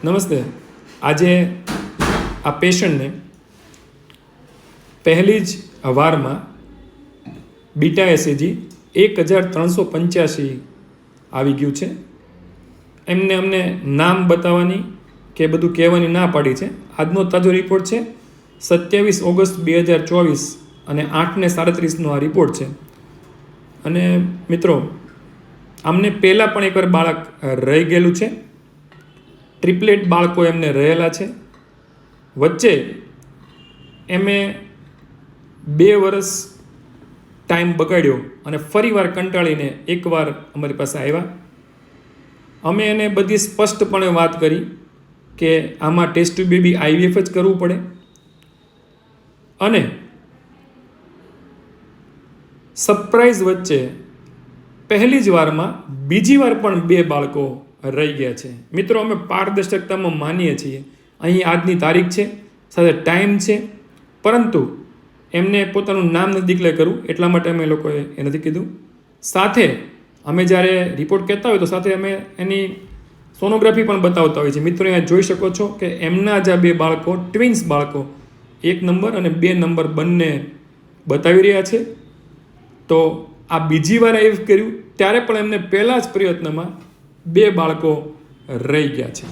નમસ્તે. આજે આ પેશન્ટને પહેલી જ વારમાં બીટા એસએજી 1385 આવી ગયું છે. એમને અમને નામ બતાવવાની કે બધું કહેવાની ના પાડી છે. આજનો તાજો રિપોર્ટ છે 27 ઓગસ્ટ 2024 અને 8:37નો આ રિપોર્ટ છે. અને મિત્રો, આમને પહેલાં પણ એકવાર બાળક રહી ગયેલું છે. ટ્રિપલેટ બાળકો એમને રહેલા છે. વચ્ચે એમે 2 વર્ષ ટાઈમ બગાડ્યો અને ફરીવાર કંટાળીને એકવાર અમારી પાસે આવ્યા. અમે એને બધી સ્પષ્ટપણે વાત કરી કે આમાં ટેસ્ટ ટ્યુબ બેબી IVF જ કરવું પડે અને સરપ્રાઈઝ વચ્ચે પહેલી જ વારમાં બીજી વાર પણ 2 બાળકો રહી ગયા છે. મિત્રો, અમે પારદર્શકતામાં માનીએ છીએ. અહીં આજની તારીખ છે, સાથે ટાઈમ છે, પરંતુ એમને પોતાનું નામ નથી ડિક્લેર કરવું એટલા માટે અમે લોકોએ એ નથી કીધું. સાથે અમે જ્યારે રિપોર્ટ કહેતા હોય તો સાથે અમે એની સોનોગ્રાફી પણ બતાવતા હોઈએ છીએ. મિત્રો, અહીંયા જોઈ શકો છો કે એમના જ આ 2 બાળકો, ટ્વિન્સ બાળકો 1 નંબર અને 2 નંબર બંને બતાવી રહ્યા છે. તો આ બીજી વાર IVF કર્યું ત્યારે પણ એમને પહેલા જ પ્રયત્નમાં 2 બાળકો રહી ગયા છે.